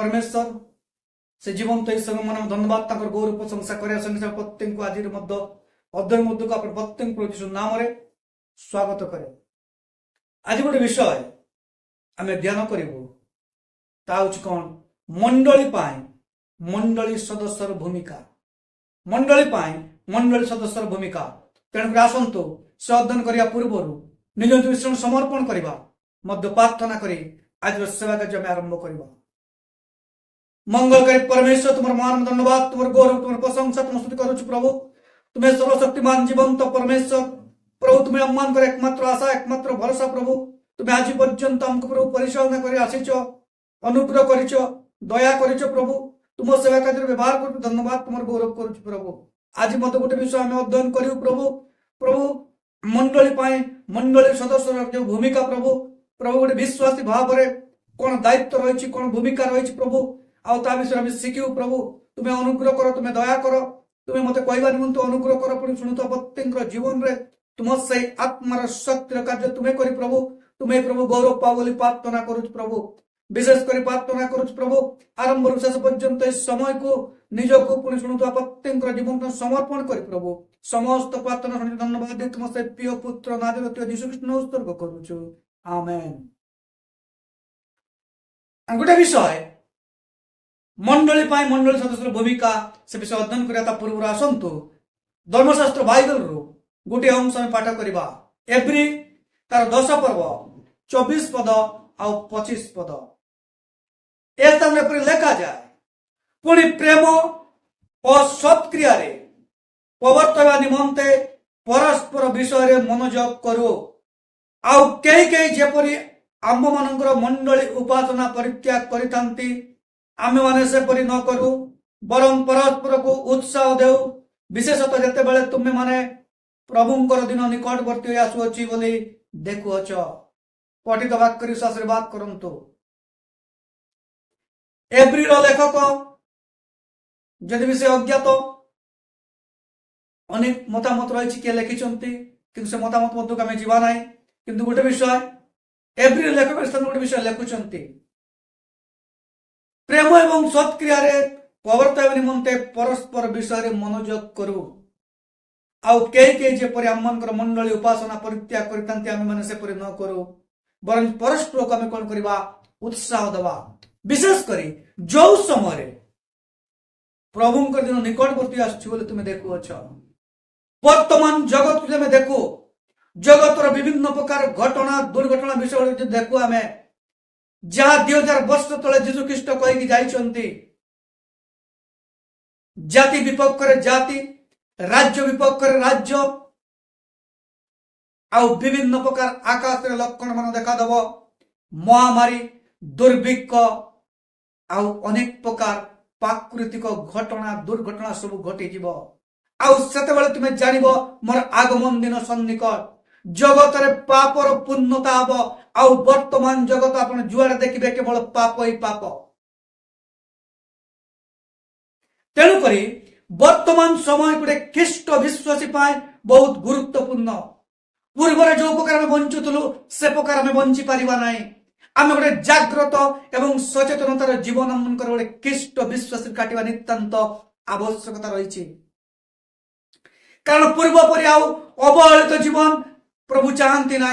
परमेश्वर से जीवंत ईश्वर मन धन्यवाद ताकर गौरव प्रशंसा करिया संगे प्रत्येक को आज अध्ययन मध्य को आपण प्रत्येक प्रभु यीशु नाम रे स्वागत करे। आज गोटे विषय आमे ध्यान करिवो ता होछि कोन मंडली पाए मंडली सदस्यर भूमिका मंडली पाए मंडली सदस्यर भूमिका तेणुकर आसंतु से अध्ययन करिया पूर्व निज विषय समर्पण करिबा मध्य प्रार्थना करी आज सेवा कार्य आरंभ करिबा। मंगलकारी परमेश्वर तुम महान धन्यवाद तुम गौरव तुम प्रशंसा तुम स्तुति करुछु प्रभु तुम्हें सर्वशक्तिमान जीवंत परमेश्वर प्रभु तुम्हें सम्मान कर एकमात्र आशा एकमात्र भरोसा प्रभु तुम्हें आज पर्यंत हमको प्रभु परिचालना कर आसीच अनुग्रह करिच दया करिच प्रभु तुम सेवा कार्य व्यवहार कर धन्यवाद तुम गौरव करुछु प्रभु। आज मत गोटे विषय आम अध्ययन करू प्रभु प्रभु मंडली पाए मंडली सदस्य जो भूमिका प्रभु प्रभु गोटे विश्वासी भाव में कौन दायित्व रही कौन भूमिका रही प्रभु आ विषय शिखु प्रभु तुम्हें अनुग्रह कर तुम्हें दया कर तुम्हें मत कहवा निमंत अनुग्रह कर पुणी शुणुता प्रत्येक जीवन में तुम से आत्मार शक्तिर कार्य तुम्हें कर प्रभु तुम्हें प्रभु गौरव पाओ बोली प्रार्थना करुच प्रभु विशेष कर प्रार्थना करुच प्रभु आरंभ शेष पर्यंत इस समय को निज को पुणी शुणुता प्रत्येक जीवन समर्पण कर प्रभु समस्त प्रार्थना शुणी धन्यवाद तुम से प्रिय पुत्र नाजरेय यीशु कृष्ण उत्सर्ग करुछु आमेन। गोटे विषय मंडली पाए मंडली सदस्य भूमिका से विषय अध्ययन करिया पूर्व आसंतु धर्मशास्त्र बाइबल रु गोटे अंश में पाठ करवा एब्री तार 10 पर्व 24 पद आ 25 पद लेखा जाए पुणी प्रेम और सत्क्रिया प्रवर्तवा निमंते परस्पर विषय मनोयोग करू आउ कई कई जेपरी आम मानकर मंडली उपासना परित्याग करितांती आमे माने से परि न करू बरं परस्पर को उत्साह देऊ विशेषतः जते बेले तुमे माने प्रभुंकर दिन निकटवर्ती आसुअछि बोली देखुअछ पठित वाक्य आशीर्वाद करंतु। एब्रिल लेखक जदि विषय अज्ञात अनेक मतामत रही किए लिखिंट कि से मतामत मध्य आम जीवा ना किंतु गोटे विषय एब्रिल लेखक स्थान गोटे विषय लिखुंट प्रेम एवं सत्क्रिया प्रवर्तन निमंते परस्पर विषय मनोयोग करू आउ कई कई जेपरी आम मंडली उपासना परित्याग करितांती आमे माने से परि न करू बरं परस्पर को आमे कोन करबा उत्साह देबा विशेष करी जो समय प्रभुंकर दिन निकटवर्ती आछी बोले तुमे देखुअछ वर्तमान जगत में देखो जगतर विभिन्न प्रकार घटना दुर्घटना विषय देखु आमे जहाँ 2000 वर्ष तले जीशु ख्रीष्ट कहीकि जाइछन्ति जाति विपक्ष जाति राज्य विपक्ष राज्य आउ विभिन्न प्रकार आकाश लक्षण मान देखादेव महामारी दुर्भिक्ष आउ अनेक प्रकार प्राकृतिक घटना दुर्घटना सब घटी आउ सेतेबेले तुमे जानिबो मोर आगमन दिन सन्निकट जगत रे पापर पूर्णता हम आउ वर्तमान जगत आपण जुआड़े देखिबे केवल पाप ही पाप तेणुक वर्तमान समय गोटे ख्रीष्ट विश्वासी पाए बहुत गुरुत्वपूर्ण पूर्व जो प्रकार आम बंचुलु से प्रकार आम बंची पारिबा नाई आम गोटे जाग्रत एवं सचेतनतार जीवन आमकर गोटे ख्रीष्ट विश्वासी काटिबा नितांत आवश्यकता रही कारण पूर्व परि आउ अवहेलित जीवन प्रभु चाहती ना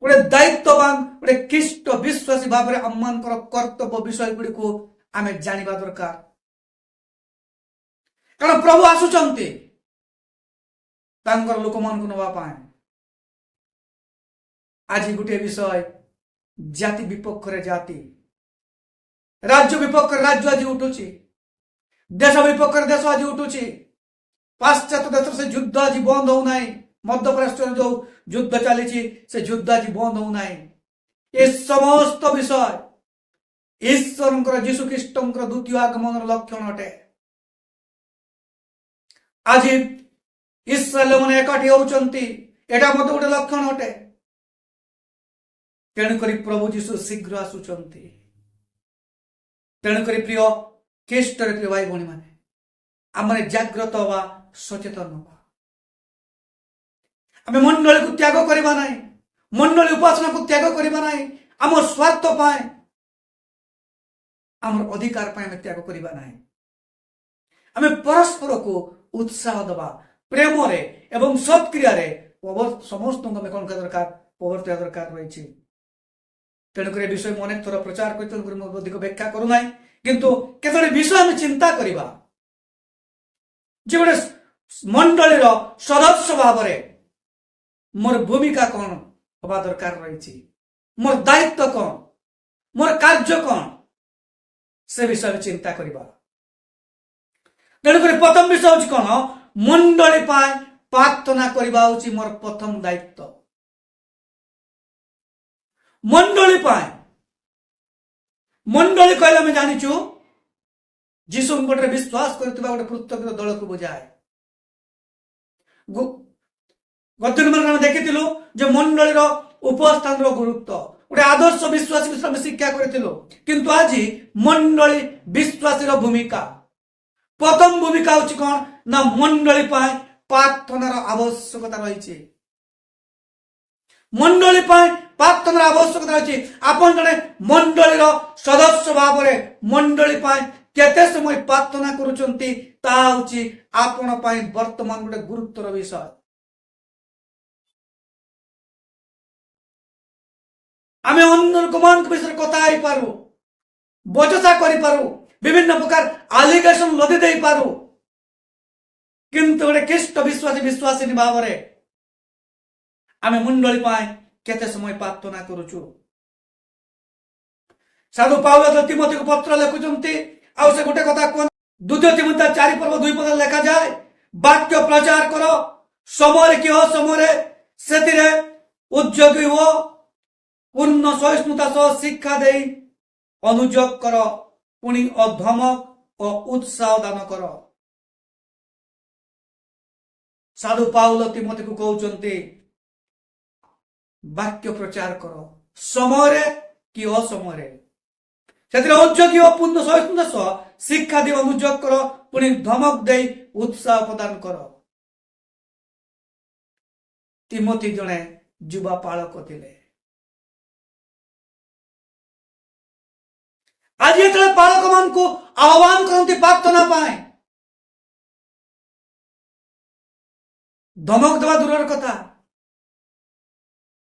गोटे दायित्ववान गोटे ख्रीष्ट विश्वासी भाव में आम कर्तव्य विषय गुड़ी को आम जाना दरकार कारण प्रभु आसुचंती लोक मान को नवा पाए आज गोटे विषय जाति विपक्ष जाति राज्य विपक्ष राज्य आज उठुची देश विपक्ष देश आज उठुची पाश्चात्य देश से युद्ध आज बंद होना मध्यप्राष्ट्र जो युद्ध चली से युद्ध आज बंद होना ये समस्त विषय ईश्वर जीशु ख्रीष्ट द्वितीय आगमन लक्षण अटे आज इस्राएल मैंने एकाठी होउचंती एटा मत गोटे लक्षण अटे तेणुक प्रभु जीशु शीघ्र आसुचंती तेणुक प्रिय ख्रीष्ट प्रिय भाई भणी माने आम जाग्रत हवा सचेतन हवा आम मंडली को त्याग करवा ना मंडली उपासना को त्याग करवा ना आम स्वार्थ पाए आमर अधिकार पाए आम त्याग करवा ना आम परस्पर को उत्साह दबा प्रेम एवं सत् क्रिया समस्त आम कौन दरकार प्रवर्तिया दरकार रही तेणुक विषय में अनेक थर प्रचार कर व्याख्या करूना किंतु केतोटी विषय आम चिंता करवा जे गोटे मंडली सदस्य भाव मोर भूमिका कौन हवा दरकार रही मोर दायित्व कौन मोर कार्य कौन से विषय में चिंता करवा तेणुक प्रथम विषय हूँ कौन मंडली प्रार्थना करवा मोर प्रथम दायित्व मंडली मंडली कहले आम जाचु जीशु गोटे विश्वास करथिबा गोटे पृथक दल को बुझाए गद्य मान देखिलु जे मंडलीर उपस्थान गुरुत्व गोटे आदर्श विश्वासी विषय शिक्षा करूँ किंतु आज मंडली विश्वासी भूमिका प्रथम भूमिका हूँ कौन ना मंडली प्रार्थनार आवश्यकता रही मंडली प्रार्थनार आवश्यकता रही आपन जड़े मंडलीर सदस्य भाव मंडली केते समय प्रार्थना करुचंती आपण वर्तमान गोटे गुरुत्वर विषय आम अन्य लोक विषय कथा हो पारू बचसा कर विभिन्न प्रकार आलिगेशन लदी दे पारू किंतु गोटे ख्रीष्ट विश्वासी विश्वासिनी भाव आम मंडली केते समय प्रार्थना करुचु साधु पाउल तिमोथी को पत्र लिखुचंती आ से गोटे कथा कह द्वितीय तिमोथी 4:2 लिखा जाए वाक्य प्रचार करो समय कि असमय से उद्योगी हो पूर्ण सहिष्णुता सह शिक्षा दे अनुजोग कर पुणी अधमक और उत्साह दान कर साधु पाउल तिमोथी को कहते वाक्य प्रचार कर समय कि असमय से उद्योगी और पूर्ण सहिष्णुता सह शिक्षा दे अनुजोग कर पुणी धमक दे उत्साह प्रदान कर तिमोथी जड़े युवा पालक थिले आज ये पालक मान को आह्वान करती प्रार्थना पाए धमक देवा दूर कथा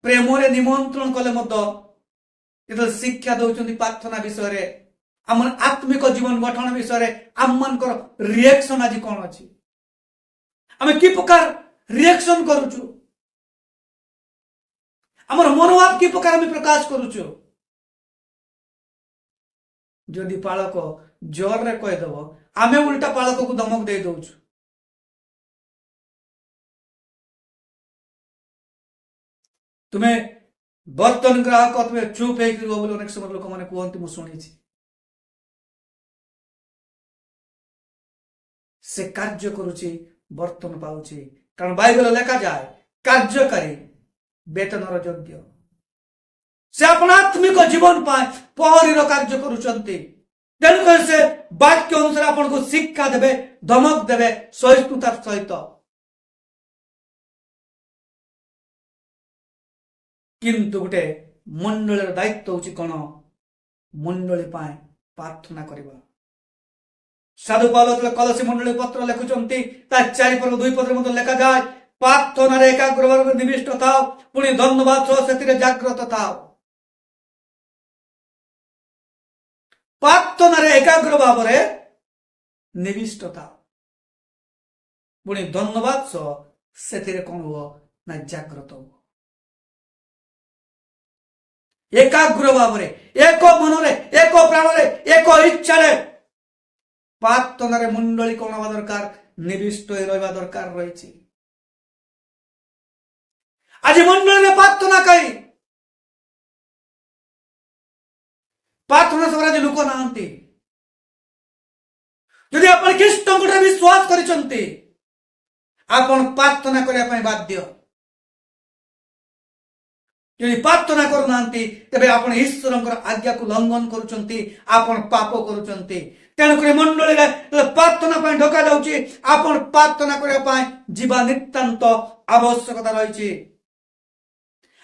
प्रेम निमंत्रण कले शिक्षा दौरान प्रार्थना विषय आम आत्मिक जीवन गठन विषय आम मान रिएक्शन आज कौन अच्छी आम कि प्रकार रिएक्शन करुचु आमर मनोभाव कि प्रकार आम प्रकाश करुचु जदि पालक जोर रे कहीदेव आम उल्टा पालक को धमक दे दौचु तुम्हें बर्तन ग्राहक तुम्हें चुप हो अनेक समय लोक मैंने कहते मुझे शुणी से कार्य करुची बर्तन पाउची कारण बाइबल लेखा जाए कार्यकारी वेतनर योग्य से अपन आत्मिक जीवन पहरी कार्य करुचंती तेणुक से वाक्य अनुसार आपन को शिक्षा देवे धमक देवे सहिष्णुतार सहित किंतु गोटे मंडलीर दायित्व होची कौन मंडली प्रार्थना करवा साधु पाउल कलसी मंडली पत्र लिखुचंती 4:2 लिखा जाए प्रार्थना एकाग्र भाव निविष्ट था पुणी धन्यवाद सह से जाग्रत था प्रार्थना एकाग्र भाव निविष्ट था पुणी धन्यवाद सह से कौन हो ना जाग्रत हो एकाग्र भाव एक मन एक प्राण एक इच्छा प्रार्थना मंडली कौन हवा दरकार निविष्ट रहा दरकार रही आज मंडली प्रार्थना कई प्रार्थना सभा लोक ना जदि आप ख्रीष्ट गोटे विश्वास करते आपण प्रार्थना करने बाध्य यदि प्रार्थना करूना तेरे आप ईश्वर आज्ञा को लंघन करुचंती आपण पाप करुचंती तेणुक मंडली प्रार्थना ढका जाऊँगी आपण प्रार्थना करने जीवा नितांत आवश्यकता रही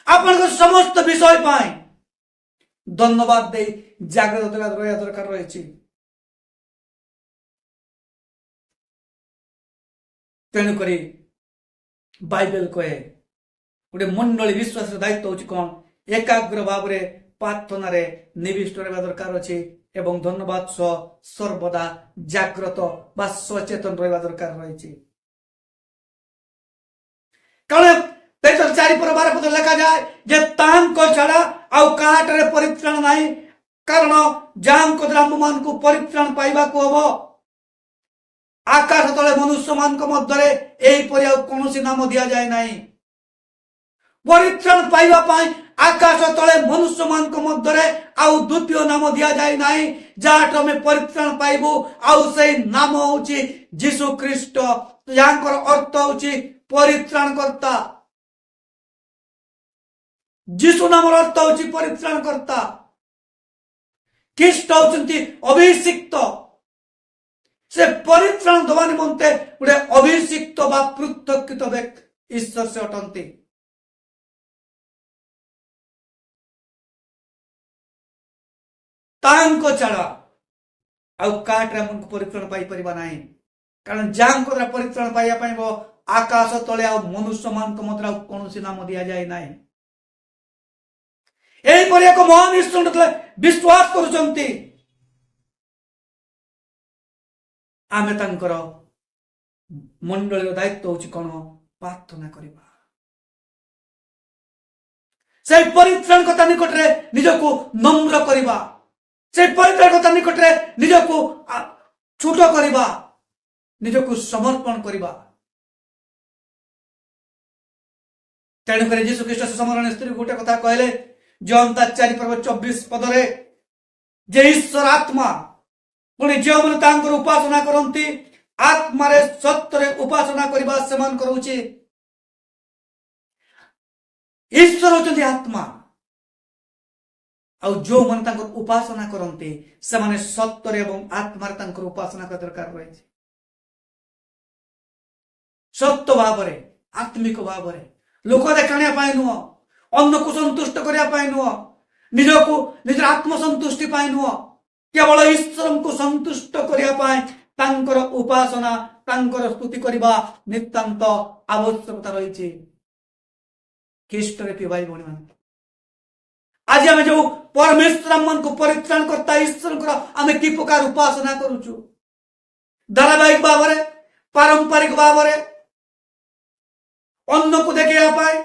आपण समस्त विषय ধন্যবাদ দেই জাগ্রত রহা দরকার রয়েছে। তেণুকরি বাইবেল কয়ে গোटे मंडली विश्वास दायित्व हूँ कौन एकाग्र भाव में प्रार्थना निविष्ट रहा दरकार अच्छे एवं धन्यवाद सह सर्वदा जाग्रत बा सचेतन रहा दरकार रही। कारण पेटर 4:12 पद लिखा जाए जे तांको छाड़ा आउ काहाटरे परित्राण नाही, कारण जांको द्राम मान को परित्राण पाइबा को हबो आकाश तले मनुष्य मान को मध्य एई परि आउ कोनोसी नाम दिया जाए नाही। परित्राण पाइबा पाई आकाश तले मनुष्य मान को मध्य आउ द्वितीय नाम दिया जाए नाही, जाट में परित्राण पाइबो आउ सेई नाम होची यीशु ख्रीष्ट, यांकर अर्थ होची परित्राण करता। यीशु नाम अर्थ होची परित्राण करता। ख्रीष्ट होचंती अभिषिक्त, से परित्राण दवा निमंते गोटे अभिषिक्त बा पृथक्कृत व्यक्ति ईश्वर से अटंती। तांको छाड़ा आउ काटरे मन को परित्राण पाई परिबा नाही, कारण जांको द्वारा परित्राण पाइया पाई वो आकाश तले आउ मनुष्य मान को मध्य कौन नाम दिया जाए ना। यहीपरि एक महान ईश्वर विश्वास करुचंती आमे तांकर मंडली दायित्व होची कौन प्रार्थना करिबा। से परित्राण कथा निकट रे निजको नम्र करिबा, से परित्राण कथा निकट रे निजको छोट करिबा, निजको समर्पण करिबा। तेणुक यीशु ख्रीष्ट समरण स्त्री गोटे कथा कहले जॉन 4:24 पदरे जे ईश्वर आत्मा पुणी जो मैंने तांकर उपासना करती आत्मा रे सत्य रे उपासना करबा समान करूची। ईश्वर होचंती आत्मा आउ जो मन तांकर उपासना करती से माने सत्य रे एवं आत्मा रे तांकर उपासना कर दरकार रही। सत्य भाव रे आत्मिक भाव रे लोक देखाणिया पाई नुह, अन्न को संतुष्ट करिया पाई नुह, निजको निजर आत्म संतुष्टि पाई नुह, केवल ईश्वर को संतुष्ट करिया पाई तांकर उपासना तांकर स्तुति करिबा नितांत आवश्यकता रही। ख्रीष्ट रे भाई भौणी मान आज आमे जो परमेश्वर मन को परित्राण करता ईश्वर को आमे की प्रकार उपासना करूछु, धारावाहिक भाव रे पारंपरिक भाव रे अन्न को देखिया पाए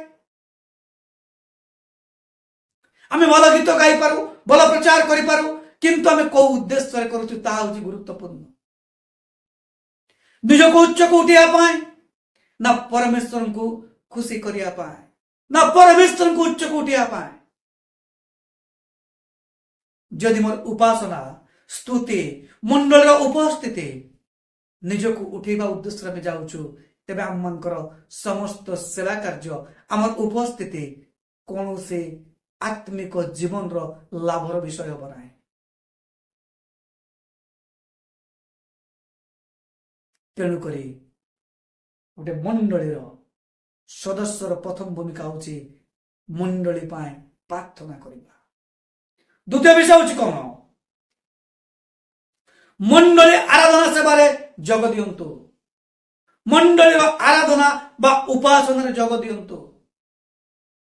आमे भल गीत गाई पारू, भल प्रचार करि पारू, किंतु आमे को उद्देश्य रे करूछु ता होची गुरुत्वपूर्ण। निज को उच्च को उठिया पाए ना परमेश्वर को खुशी करिया पाए, ना परमेश्वर को उच्च को उठिया पाए। जदि मोर उपासना स्तुति मंडल उपस्थिति निज को उठेबा उद्देश्य में जाउछु तेबे आम मानकर समस्त सेवा कार्य आमर उपस्थिति कौन से आत्मिक जीवन रो लाभर विषय बनाए। तेणुक गोटे मंडली सदस्य प्रथम भूमिका होची मंडली पाए प्रार्थना करिबा। द्वितीय विषय होची कौन मंडली आराधना सेवारे जग दियंतु, मंडली आराधना बा उपासना जग दियंतु।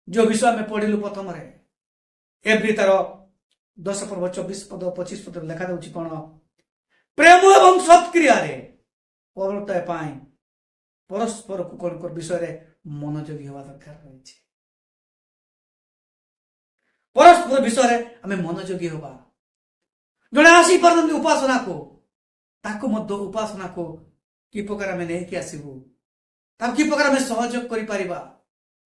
जो विषय में पढ़िलु प्रथम एब्री तार 10:24 पद 25 पद लिखा जाउची कोन प्रेम एवं सत्क्रिया रे प्रवर्तय पाई परस्पर को कोन कर विषय रे मनोयोगी होवा दरकार रहिछि। परस्पर विषय रे हमें मनोयोगी होबा। जने आसी परन उपासना को ताको मध्य उपासना को कि प्रकार में नहीं कि आसीबु, ताको कि प्रकार में सहयोग करि परिबा,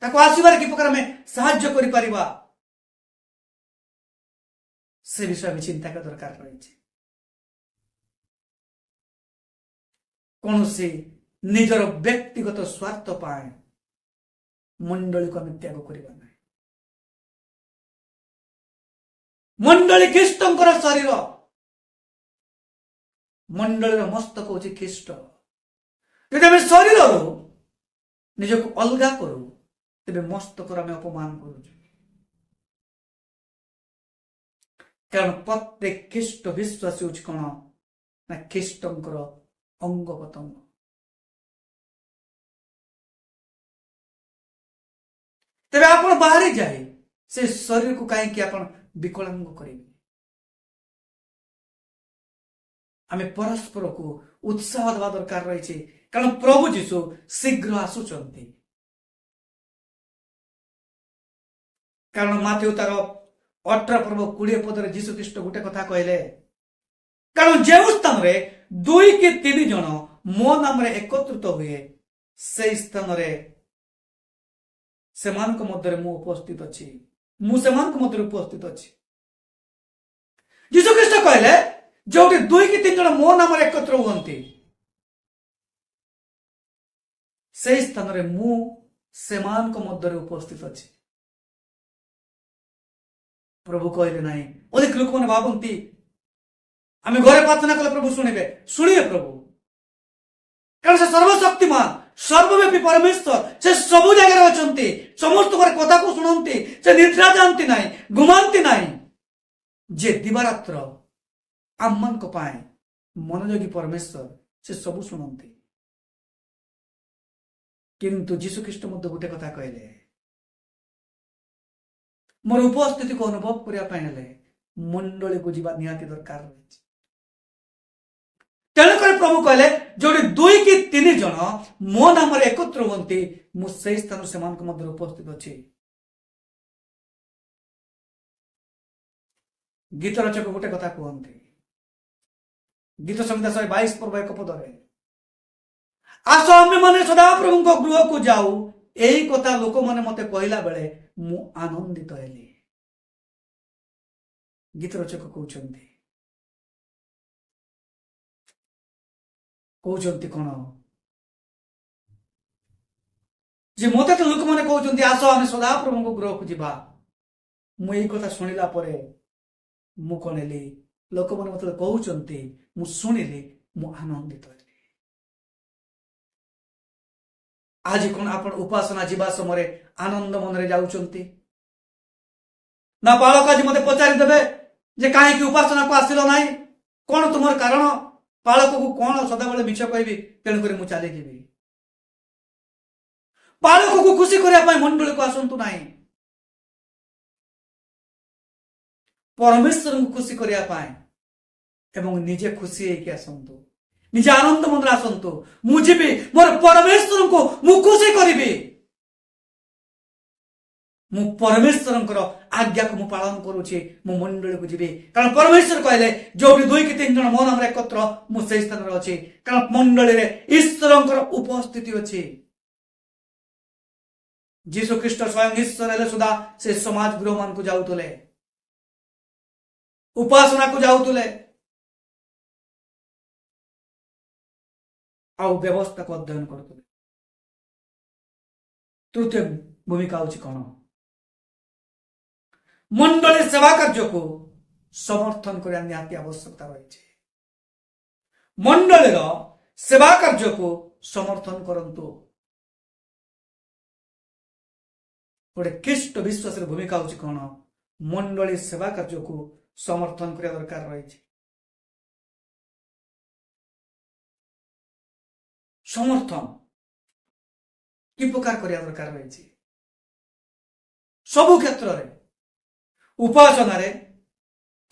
ताको आसीबार कि प्रकार में सहाय्य करि परिबा, से विषय में चिंता का दरकार रही। कौन से निजर व्यक्तिगत स्वार्थ पाए मंडली को आम त्याग करबा नहीं। मंडली ख्रीष्टंकर शरीर, मंडली मस्तक होची ख्रीष्ट। यदि आम शरीर निजक अलगा करू तेबे मस्तक आम अपमान करू। कारण प्रत्येक ख्रीष्ट विश्वासी हूँ कौन ना ख्रीष्टर अंग प्रत्यंग। तेरे आप बाहरी जाए से शरीर को कहीं आप विकलांग करेंगे। आम परस्पर को उत्साह देवा दरकार रही कारण प्रभु जीशु शीघ्र आसुचंती। कारण माथ्यू तार 18 पर्व 20 पदर जीशु ख्रीष्ट गोटे कथा कहले कारण जो स्थान रे 2 कि 3 जन मो नाम रे एकत्रित हुए से स्थान रे सेमानक मध्य मु उपस्थित अच्छी मु सेमानक मध्य उपस्थित अच्छी। जीशु ख्रीष्ट कहले जो 2 कि 3 जन मो नाम रे एकत्र हुअंती से स्थान रे मु सेमानक मध्य उपस्थित अच्छी। प्रभु कहले नहीं अधिक लोक मैंने भावती आम घरे प्रार्थना कले प्रभु शुणे शुणिए प्रभु कारण से सर्वशक्तिमान सर्वव्यापी परमेश्वर से सबु जगह अच्छा समस्त कथा को शुणती से निद्रा जानती ना घुमाती ना जे दिवारात्र आम मान मनोयोगी परमेश्वर से सबु शुणती। किंतु जीशु ख्रीष्ट मध्य गोटे कथा कहले मोर उपस्थिति को अनुभव करने मंडली को जीवा निहाती दरकार रही। तेणुक प्रभु कहले जो 2 कि 3 जन मो नाम एकत्र हुंती मुझे स्थान से मध्य उपस्थित अच्छी। गीत रचक गोटे कथा कहते गीत संहिता 122 पर्व 1 पदरे आस आमे माने सदा प्रभु गृह को जाऊ यही कथा लोक मैंने मत कहला बेले मु आनंदित हेली। गीत रचक कहते कौन जे मत तो लोक मैंने कहते आस आम सदा प्रभु गृह को जीवा मुझे कथा शुणिला मु कौन हेली लोक मैंने मत कहते मु शुणिली मु आनंदित हेली। आज कौन आप उपासना जीवा समय आनंद मन रे जाउचंती ना बालक आज मते पचारि देबे जे काहे कि उपासना को आसिलो नाही कौन तुमर कारण बालक को कौन सदा बेले मिछ कहबी तेणु करी मु चली जीवी। बालक को खुशी करिया पय मंडली को आसंतु नाही परमेश्वर को खुशी करिया पय एवं निजे खुशी हेकि आसंतु निजे आनंद मन आसंतु मु जीवी मोर परमेश्वर को मु खुशी करिबी मु परमेश्वर आज्ञा को मु पालन करुछि मु मंडली को जीवी कारण परमेश्वर कहले जो 2 कि 3 जन मो नाम एकत्र मु से स्थान रे अछि कारण मंडली रे ईश्वर उपस्थिति अछि। जीशु ख्रीष्ट स्वयं ईश्वर हेले सुधा से समाज गृह मान को जाउतले उपासना को जाउतले आउ व्यवस्था को अध्ययन करते। तृतीय भूमिका हूँ कौन मंडली सेवा कार्य को समर्थन करने निहाती आवश्यकता रही। मंडली सेवा कार्य को समर्थन करंतु गोटे ख्रीष्ट विश्वास भूमिका हूँ कौन मंडली सेवा कार्य को समर्थन करने दरकार रही। समर्थन कि प्रकार करिया दरकार रही सबु क्षेत्र रे उपासना रे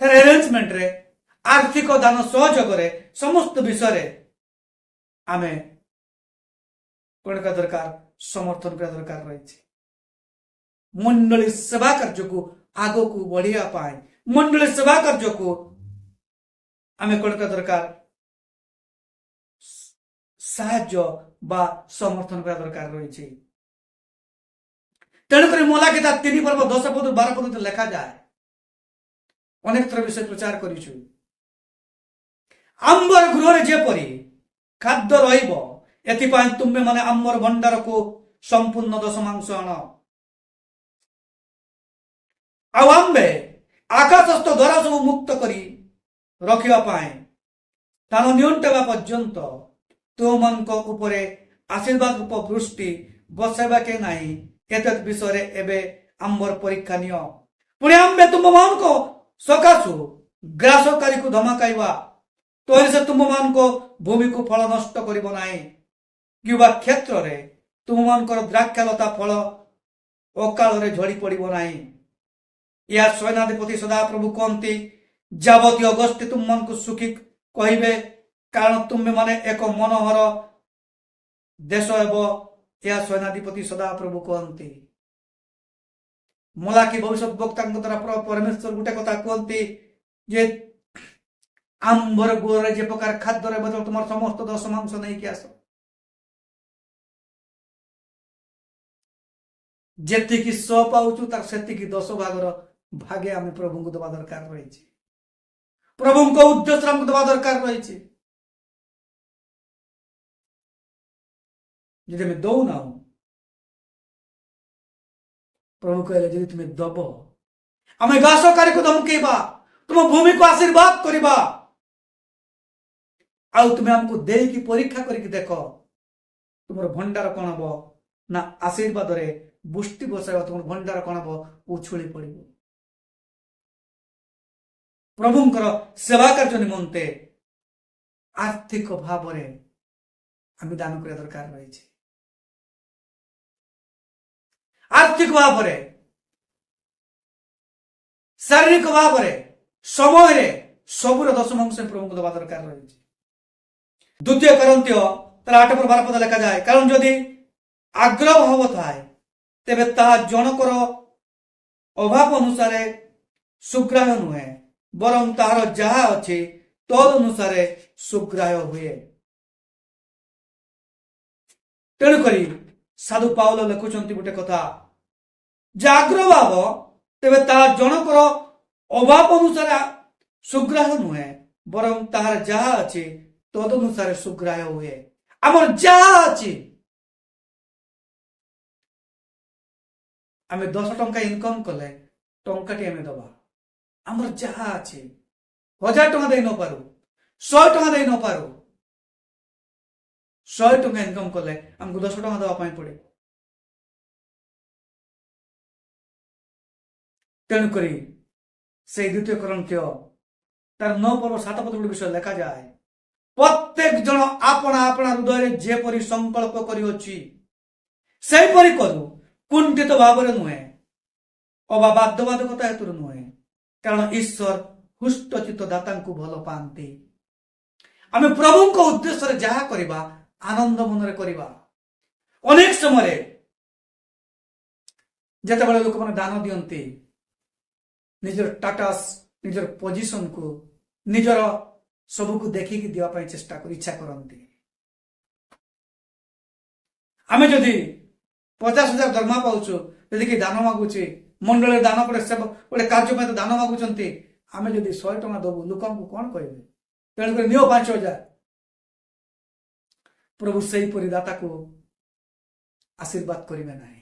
तार अरेंजमेंट रे आर्थिक दान सहयोग रे समस्त विषय रे आमे कोन का दरकार समर्थन का दरकार रही। मंडली सेवा कार्य को आगो को बढ़िया पाए मंडली सेवा कार्य को आमे कोन का दरकार साहाय्य बा समर्थन करा दरकार रही। तेणुक मोला किताब 3 पर्व 10 पद 12 पद लिखा जाए अनेक थर विषय प्रचार करिछु। आंबर गृह जेपरी खाद्य रहिबो एथिपाई तुमे माने आंबर भंडार को संपूर्ण दशमांश आण आम्बे आकाशस्थ द्वारा सब मुक्त करी रखिबा पाए तानो न्यूनटेबा पर्यंत तो मन को ऊपरे आशीर्वाद रूप वृष्टि बसाइबा के नहीं एतत् विषय एबे आंबर परीक्षा नियो पुणे आंबे तुम मन को सकाशु ग्रासकारी को धमकाइबा तोरे से तुम मान को भूमि को फल नष्ट करिबो नाही किबा क्षेत्र रे तुम मानकर द्राक्षालता फल अकाल रे झड़ी पड़िबो नाही। या सैनाधिपति सदाप्रभु कहती जावतीय गोष्ठी तुम मन को सुखी कहिबे कारण तुम्हें माने एक मनोहर देश हेबो। या सैनाधिपति सदाप्रभु कहती मलाकी भविष्य वक्ता द्वारा परमेश्वर गोटे कथा कहती जे आंबर गुरे जे प्रकार खाद्य बदल तुम समस्त दशमांश नहीं कि आस जेतिकी स पाउछु तार सेतिकी 10 भागर भागे आम प्रभु को दबा दरकार रही। प्रभु को उद्देश्य हमको दबा दरकार रही। जदि मैं दौ ना प्रभु कहले जदि तुम्हें दब आम घासकारी को धमकेबा तुम भूमि को आशीर्वाद करबा आउ तुम्हें हमको दे की परीक्षा करके देख तुम भंडार कौन हम ना आशीर्वाद रे बुष्टि बसाइबा तुम भंडार कौन हम उछुली पड़। प्रभुंकर सेवा कार्य निमंते आर्थिक भाव आम दान करा दरकार रही। आर्थिक भाव शारीरिक भाव समय सबुर दशमांश प्रभु को दबा दरकार रही। द्वितीय करंत्य 8-12 पद लिखा जाए कारण जदि आग्रह भाव थाए तेबे ता जनकर अभाव अनुसार सुग्राह्य नुहे बरं तार जहा अच्छे तद अनुसार सुग्राह्य हुए। तेणुकरी साधु पाउल लिखुंट गोटे कथा जाग्रह भाव तेबे ता जनकर अभाव अनुसार सुग्राह्य नुहे बरं तार जहा अच्छे तद अनुसार सुग्राह्य हुए। आमर जहा अच्छी आम 10 टंका इनकम कले टंकाटी आम दबा आमर जहा अच्छी 1000 टंका दे न पारू 100 टंका दे न पारू 100 टंका इनकम कले हमको 10 टंका दवा पड़े। तेणुकरी से द्वितीय करंत्य तार 9-7 पद विषय लिखा जाए प्रत्येक जन आपना आपना हृदय जेपरी संकल्प करियोछि सेपरी करू कुंठित भाव नुहे अबा बाध्यबाधकता हेतु नुहे कारण ईश्वर हुष्टचित दाता को भल पाती। आम प्रभु को उद्देश्य जहा करबा आनंद मन करबा। अनेक समय जेतेबेले लोक माने दान दियंती निजर टाटास निजर पोजिशन को निजर सब को देखिकी दिवा चेष्टा कर इच्छा करती। आम जदि 50,000 दरमा पाऊछु यदि कि दान मागुचे मंडल दान गोटे कार्य दान मागुंट आम जदि 100 टंका दबू लोक कौन कहे तेणुक नियो 5,000 प्रभु से दाता को आशीर्वाद करेंगे ना।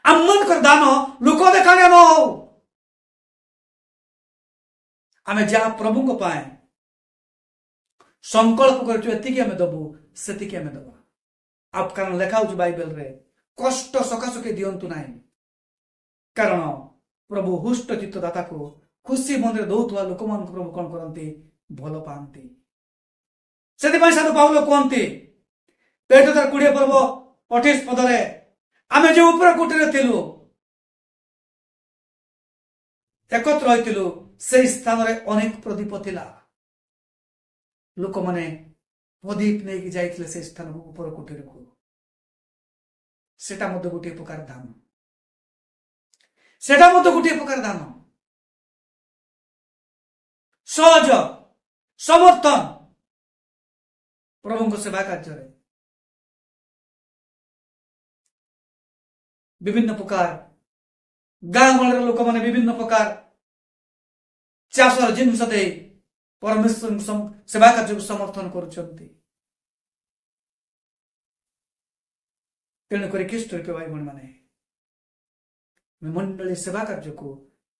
आम मन दान लोक देखाणिया न हो आम जहाँ प्रभु को पाए संकल्प कर दबू से दबा। आप कारण लेखा हो बाइबल रे कष्ट सकाश के दिंतु ना कारण प्रभु हुष्ट चित्त दाता को खुशी मन दौथुआ लोक मान प्रभु कौन करती भल पाती। से साधु पाउल कहती पेट तार 20 पर्व 28 पदरे आम जो ऊपर कुटीरे थिलु एकत्र होइतिलु से स्थान रे अनेक प्रदीप थिला लोक माने प्रदीप नहीं जाइथिले से स्थान ऊपर कुटीर को सेटा मध्य गोटे प्रकार दान सेटा मध्य गोटे प्रकार दान सहयोग समर्थन प्रभु को सेवा कार्य विभिन्न प्रकार गाँ गहल लोक मैंने विभिन्न प्रकार चाषर जिनस दे परमेश्वर सेवा कार्य को समर्थन करुछंती। तेणुक ख्रीष्ट रूपे भाई भणी माने मंडली सेवा कार्य को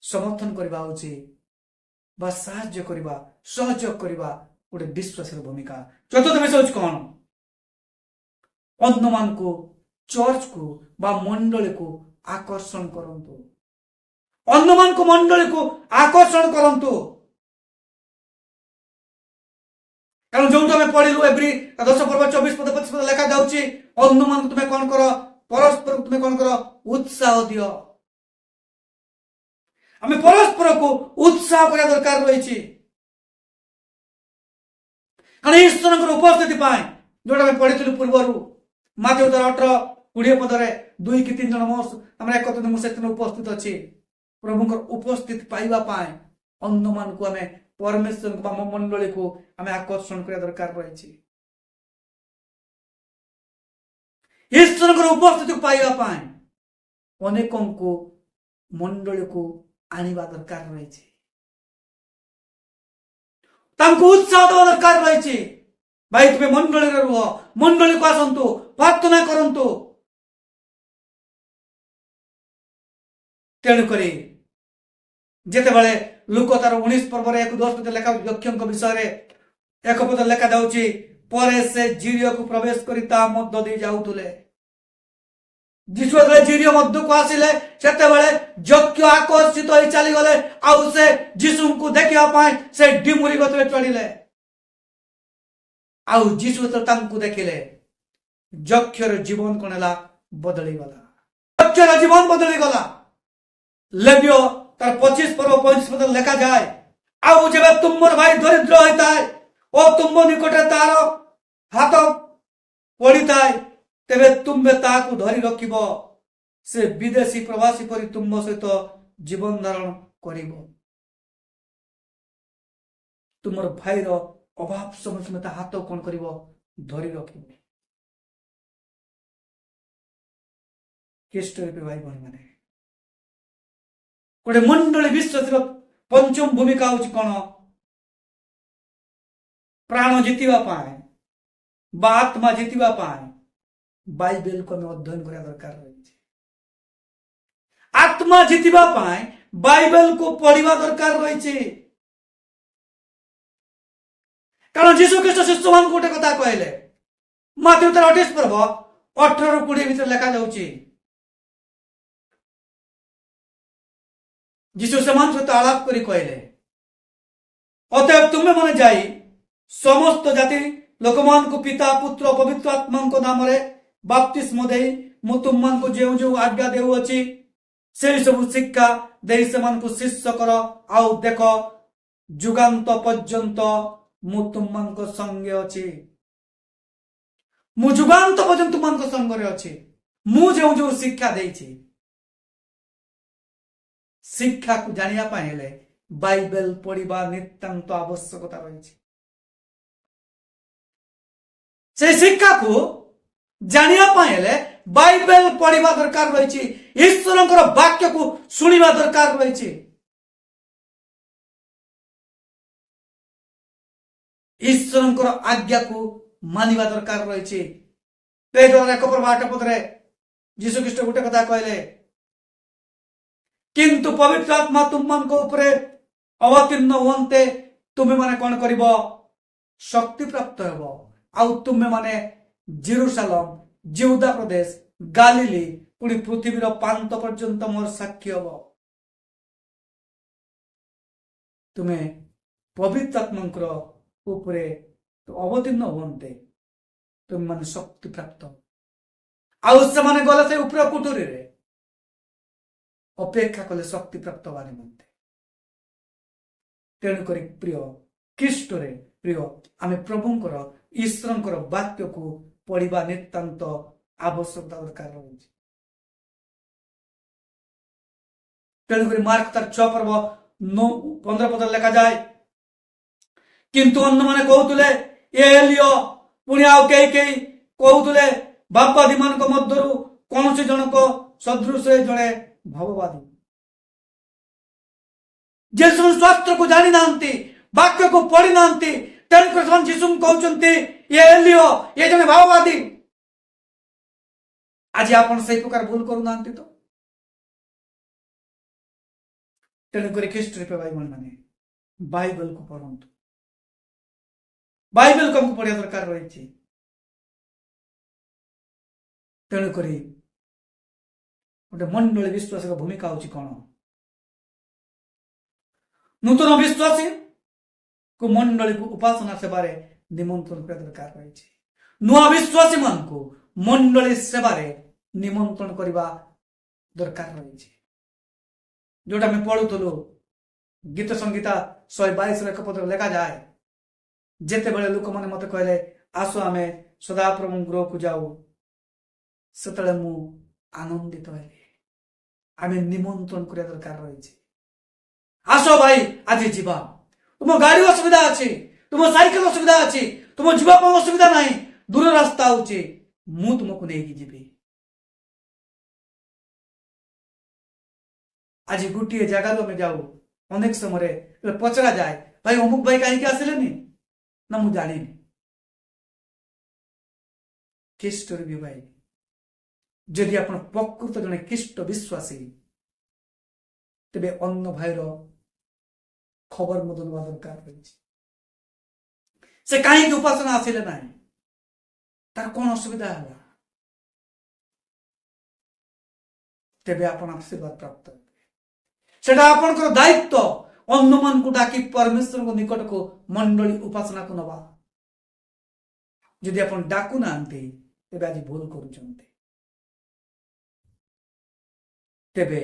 समर्थन करबा होची बा साहाय्य करबा सहयोग करबा गोटे विश्वास भूमिका। चतुर्थ विषय कौन अन्य मान को चर्च को बा मंडली को आकर्षण करंतु ଅନ୍ୟମାନଙ୍କୁ ମଣ୍ଡଳୀକୁ ଆକର୍ଷଣ କରନ୍ତୁ। କାରଣ ଯୋଉଠୁ ଆମେ ପଢିଲୁ ଏଭ୍ରି 10 ପର୍ବ 24 ପଦ 25 ପଦ ଲେଖା ଯାଉଛି, ଅନ୍ୟମାନଙ୍କୁ ତୁମେ କଣ କର, ପରସ୍ପରକୁ ତୁମେ କଣ କର, ଉତ୍ସାହ ଦିଅ। ଆମେ ପରସ୍ପରକୁ ଉତ୍ସାହ କରିବା ଦରକାର ରହିଛି। କାରଣ ଈଶ୍ୱରଙ୍କର ଉପସ୍ଥିତି ପାଇଁ ଯୋଉଟା ଆମେ ପଢିଥିଲୁ ପୂର୍ବରୁ ମାଥିଉ 18-20 ପଦରେ 2 କି 3 ଜଣ ଆମର ଏକତ୍ର ମୁଁ ସେଦିନ ଉପସ୍ଥିତ ଅଛି। ପ୍ରଭୁଙ୍କର ଉପସ୍ଥିତି ପାଇବା ପାଇଁ ଅନ୍ୟମାନଙ୍କୁ ଆମେ ପରମେଶ୍ୱରଙ୍କୁ ବା ମଣ୍ଡଳୀକୁ ଆମେ ଆକର୍ଷଣ କରିବା ଦରକାର ରହିଛି। ଈଶ୍ୱରଙ୍କର ଉପସ୍ଥିତିକୁ ପାଇବା ପାଇଁ ଅନେକଙ୍କୁ ମଣ୍ଡଳୀକୁ ଆଣିବା ଦରକାର ରହିଛି। ତାଙ୍କୁ ଉତ୍ସାହ ଦେବା ଦରକାର ରହିଛି। ଭାଇ ତୁମେ ମଣ୍ଡଳୀରେ ରୁହ, ମଣ୍ଡଳୀକୁ ଆସନ୍ତୁ, ପ୍ରାର୍ଥନା କରନ୍ତୁ। ତେଣୁକରି ଯେତେବେଳେ ଲୁକ ତାର 19 ପର୍ବରେ 1:10 ଲେଖା ଯକ୍ଷଙ୍କ ବିଷୟରେ 1 ପଦ ଲେଖା ଯାଉଛି, ପରେ ସେ ଜିରିୟକୁ ପ୍ରବେଶ କରି ତା ମଧ୍ୟ ଦେଇ ଯାଉଥିଲେ। ଯୀଶୁ ଯେତେବେଳେ ଜିରିୟ ମଧ୍ୟକୁ ଆସିଲେ ସେତେବେଳେ ଯକ୍ଷ ଆକର୍ଷିତ ହୋଇ ଚାଲିଗଲେ, ଆଉ ସେ ଯୀଶୁଙ୍କୁ ଦେଖିବା ପାଇଁ ସେ ଡିମୁରି ଗଛରେ ଚଢିଲେ। ଆଉ ଯୀଶୁ ଯେତେବେଳେ ତାଙ୍କୁ ଦେଖିଲେ, ଯକ୍ଷର ଜୀବନ କଣ ହେଲା, ବଦଳିଗଲା। ଯକ୍ଷର ଜୀବନ ବଦଳିଗଲା। ଲେବିୟ ତାର 25 ପର୍ବ 35 ପଦ ଲେଖା ଯାଏ, ଆଉ ଯେବେ ତୁମର ଭାଇ ଦରିଦ୍ର ହୋଇଥାଏ ଓ ତୁମ ନିକଟରେ ତାର ହାତ ପଡିଥାଏ, ତେବେ ତୁମେ ତାହାକୁ ଧରି ରଖିବ। ସେ ବିଦେଶୀ ପ୍ରବାସୀ ପରି ତୁମ ସହିତ ଜୀବନ ଧାରଣ କରିବ। ତୁମର ଭାଇର ଅଭାବ ସମୟ ତୁମେ ତା ହାତ କଣ କରିବ, ଧରି ରଖିବ। ଭାଇ ଭଉଣୀ ମାନେ, ଗୋଟେ ମଣ୍ଡଳୀ ବିଶ୍ୱାସର ପଞ୍ଚମ ଭୂମିକା ହଉଛି କଣ, ପ୍ରାଣ ଜିତିବା ପାଇଁ ବା ଆତ୍ମା ଜିତିବା ପାଇଁ ବାଇବେଲକୁ ଆମେ ଅଧ୍ୟୟନ କରିବା ଦରକାର ରହିଛି। ଆତ୍ମା ଜିତିବା ପାଇଁ ବାଇବେଲକୁ ପଢିବା ଦରକାର ରହିଛି। କାରଣ ଯୀଶୁ ଖ୍ରୀଷ୍ଟ ଶିଷ୍ୟମାନଙ୍କୁ ଗୋଟେ କଥା କହିଲେ, ମାଥିଉ 28 ପର୍ବ 18-20 ଭିତରେ ଲେଖା ଯାଉଛି, ଯୀଶୁ ସେମାନଙ୍କ ସହିତ ଆଳାପ କରି କହିଲେ, ଅତଏବ ତୁମେ ମାନେ ଯାଇ ସମସ୍ତ ଜାତି ଲୋକମାନଙ୍କୁ ପିତା ପୁତ୍ର ପବିତ୍ର ଆତ୍ମାଙ୍କ ନାମରେ ବାପ୍ତିସ୍ମ ଦେଇ ମୁଁ ତୁମମାନଙ୍କୁ ଯେଉଁ ଯେଉଁ ଆଜ୍ଞା ଦେଉଅଛି ସେହି ସବୁ ଶିକ୍ଷା ଦେଇ ସେମାନଙ୍କୁ ଶିଷ୍ୟ କର। ଆଉ ଦେଖ, ଯୁଗାନ୍ତ ପର୍ଯ୍ୟନ୍ତ ମୁଁ ତୁମମାନଙ୍କ ସଙ୍ଗେ ଅଛି। ମୁଁ ଯୁଗାନ୍ତ ପର୍ଯ୍ୟନ୍ତ ତୁମମାନଙ୍କ ସଙ୍ଗରେ ଅଛି। ମୁଁ ଯେଉଁ ଯେଉଁ ଶିକ୍ଷା ଦେଇଛି, ଶିକ୍ଷାକୁ ଜାଣିବା ପାଇଁ ହେଲେ ବାଇବେଲ ପଢିବା ନିତାନ୍ତ ଆବଶ୍ୟକତା ରହିଛି। ସେ ଶିକ୍ଷାକୁ ଜାଣିବା ପାଇଁ ହେଲେ ବାଇବେଲ ପଢିବା ଦରକାର ରହିଛି। ଈଶ୍ୱରଙ୍କର ବାକ୍ୟକୁ ଶୁଣିବା ଦରକାର ରହିଛି। ଈଶ୍ୱରଙ୍କର ଆଜ୍ଞାକୁ ମାନିବା ଦରକାର ରହିଛି। 1 ପର୍ବ 8 ପଦରେ ଯୀଶୁ ଖ୍ରୀଷ୍ଟ ଗୋଟେ କଥା କହିଲେ, କିନ୍ତୁ ପବିତ୍ର ଆତ୍ମା ତୁମମାନଙ୍କ ଉପରେ ଅବତୀର୍ଣ୍ଣ ହୁଅନ୍ତେ ତୁମେ ମାନେ କଣ କରିବ, ଶକ୍ତି ପ୍ରାପ୍ତ ହେବ। ଆଉ ତୁମେ ମାନେ ଜେରୁସାଲେମ, ଯିହୁଦା ପ୍ରଦେଶ, ଗାଲିଲି, ପୁଣି ପୃଥିବୀର ପ୍ରାନ୍ତ ପର୍ଯ୍ୟନ୍ତ ମୋର ସାକ୍ଷୀ ହବ। ତୁମେ ପବିତ୍ର ଆତ୍ମାଙ୍କର ଉପରେ ଅବତୀର୍ଣ୍ଣ ହୁଅନ୍ତେ ତୁମେ ମାନେ ଶକ୍ତି ପ୍ରାପ୍ତ। ଆଉ ସେମାନେ ଗଲେ ସେ ଉପର କୁଟୁରୀରେ ଅପେକ୍ଷା କଲେ ଶକ୍ତି ପ୍ରାପ୍ତ ହେବା ନିମନ୍ତେ। ତେଣୁକରି ପ୍ରିୟ ଖ୍ରୀଷ୍ଟରେ ପ୍ରିୟ, ଆମେ ପ୍ରଭୁଙ୍କର ଈଶ୍ୱରଙ୍କର ବାକ୍ୟକୁ ପଢିବା ନିତାନ୍ତ ଆବଶ୍ୟକତା ଦରକାର ରହିଛି। ତେଣୁକରି ମାର୍କ ତାର 6 ପର୍ବ 15 ପଦରେ ଲେଖାଯାଏ, କିନ୍ତୁ ଅନ୍ୟମାନେ କହୁଥିଲେ ଏ ଏଲିୟ, ପୁଣି ଆଉ କେହି କେହି କହୁଥିଲେ ବାପବାଦୀ ମାନଙ୍କ ମଧ୍ୟରୁ କୌଣସି ଜଣକ ସଦୃଶ ଜଣେ ଭବବାଦୀ। ଯେ ସେମାନେ ଶାସ୍ତ୍ରକୁ ଜାଣି ନାହାନ୍ତି, ବାକ୍ୟକୁ ପଢି ନାହାନ୍ତି, ତେଣୁକରି ସେମାନେ ଯୀଶୁଙ୍କୁ କହୁଛନ୍ତି ଏ ଏଲିୟ, ଏ ଜଣେ ଭାବବାଦୀ। ଆଜି ଆପଣ ସେଇ ପ୍ରକାର ଭୁଲ କରୁନାହାନ୍ତି ତ? ତେଣୁକରି ଖ୍ରୀଷ୍ଟ ଭାଇ ମାନେ ବାଇବେଲକୁ ପଢନ୍ତୁ। ବାଇବେଲକୁ ଆମକୁ ପଢିବା ଦରକାର ରହିଛି। ତେଣୁକରି ଗୋଟେ ମଣ୍ଡଳୀ ବିଶ୍ୱାସର ଭୂମିକା ହଉଛି କଣ, নূতন বিশ্বাসী মন্ডলী উপাসনা সেবারে নিমন্ত্রণ করা দরকার রয়েছে। নূয়া বিশ্বাসী মানকু মন্ডলী সেবারে নিমন্ত্রণ করা দরকার রয়েছে। जोटा मैं पढ़ुलु गीत संगीता 122 एक पद लेखा जाए जेते बेले लोक मैंने मत कहले आसो आमे सदाप्रभु गृह को जाऊ सेतले मु आनंदित हेली। आमे निमंत्रण करिया दरकार रही। आसो भाई आज जीवा तुम गाड़ी असुविधा अच्छी तुम साइकेल असुविधा अच्छी तुम जीवा असुविधा ना दूर रास्ता होची मु तुमको नहीं जीवी। आज गोटे जगार में जाऊ अनेक समय पचरा जाए भाई अमुक भाई कहीं आसिले ना मु जानी ख्रीष्ट भी भाई जदि आप प्रकृत जड़े ख्रीष्ट विश्वासी तेरे अन्न भाईर खबर मत ना दरकार रही। से कहीं उपासना आसिले ना तार कौन असुविधा है तेरे आप आशीर्वाद प्राप्त सेटा आपनकर दायित्व अन्य मान को डाकी परमेश्वर को निकट को मंडली उपासना को नवा। जदि आप डाकू ना तेबे आज भूल करुचंते। तेबे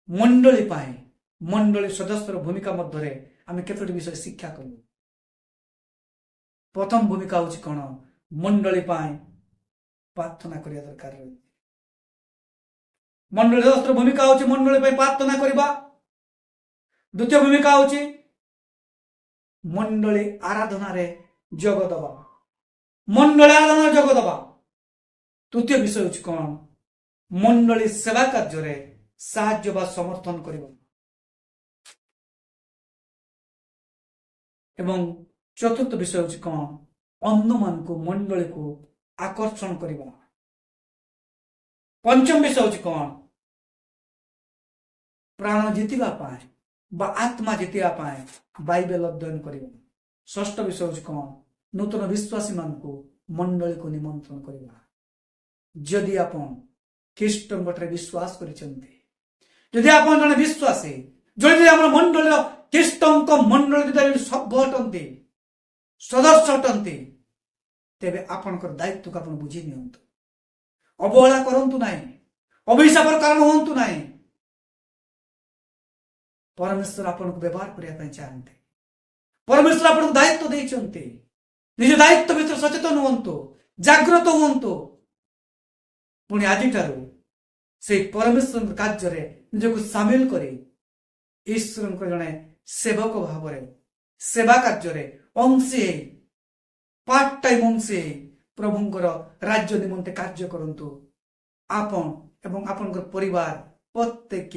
मंडली पाए मंडली सदस्य भूमिका मध्य आम केतोटी विषय शिक्षा कलु। प्रथम भूमिका हूँ कौन मंडली पाए प्रार्थना करिया दरकार रही। मंडली सदस्य भूमिका हूँ मंडली पाए प्रार्थना करवा। द्वितीय भूमिका हूँ मंडली आराधना रे जोग दबा मंडली आराधना जोग दबा। तृतीय विषय हूँ कौन मंडली सेवा कार्य साहाय्य बा समर्थन करवा। एवं चतुर्थ विषय हूँ कौन अन्य मान को मंडली को आकर्षण करवा। पंचम विषय हूँ कौन प्राण जीतिबा पाए बा आत्मा जीतिबा पाए बाइबल अध्ययन करवा। षष्ठ विषय हूँ कौन नूतन विश्वासी मान को मंडली को निमंत्रण करवा। जदि आप ख्रीष्ट गठरे विश्वास करिसेंते जदि आप जने विश्वासी जदि हम मंडली ख्रीष्ट मंडली सभ्य अटंती सदस्य अटंती तेबे आपनकर दायित्व को आप बुझी नियंतु। अवहेला करंतु नाही अभिशापर कारण होंतु नाही। परमेश्वर आपन को व्यवहार करिया चाहते। परमेश्वर आपन को दायित्व देइचंते। निज दायित्व भीतर सचेतन हुंतु जागृत हुंतु। पुणी आज से परमेश्वर कार्य निजक सामिल करे ईश्वर जड़े सेवक भाव सेवा कार्य अंशी पार्ट टाइम अंशी प्रभुंकर राज्य निमंते कार्य करंतु। आपन एवं आपनकर परिवार प्रत्येक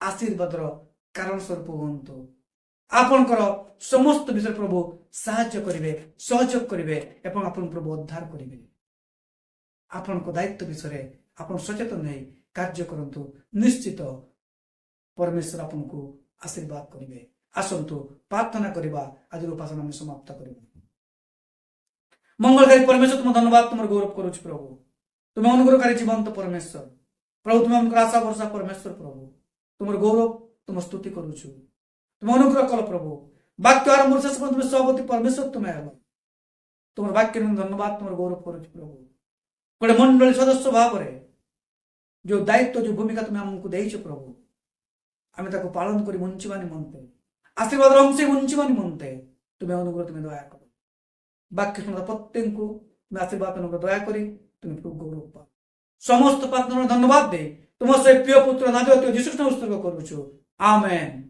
आशीर्वाद कारण स्वरूप हूँ। आपनकर समस्त विषय प्रभु साहाय्य करेंगे सहयोग करेंगे एवं आपन प्रभु उद्धार करेंगे। आपन को दायित्व विषय आपन सचेतन नहीं कार्य करंतु निश्चित परमेश्वर आपन को आशीर्वाद करेंगे। आसंतु प्रार्थना करवा आज उपासना में समाप्त करवा। मंगलकारी परमेश्वर तुम धन्यवाद तुम गौरव करुच प्रभु तुम्हें अनुग्रहकारी जीवंत परमेश्वर प्रभु तुम्हें अनुग्रह आशा भरसा परमेश्वर प्रभु तुम गौरव तुम स्तुति करुचु तुम अनुग्रह कल प्रभु वाक्य आरंभ शेष तुम सभापति परमेश्वर तुम्हें हेल तुम वाक्य धन्यवाद तुम गौरव करुच प्रभु गोटे मंडली सदस्य भाव जो दायित्व जो भूमिका तुम्हें आमको देइछ प्रभु आम ताको पालन कर बंचवा निमंते आशीर्वाद अंश बंचवा निमंते तुम्हें अनुग्रह तुम्हें दया कर वाक्य शुणा प्रत्येक को आशीर्वाद अनुग्रह दया करी तुम्हें प्रभु गौरव पा समस्त प्रार्थना धन्यवाद दे तुम से प्रिय पुत्र नाजरत यीशु ख्रीष्ट उत्सर्ग करुछु आमेन।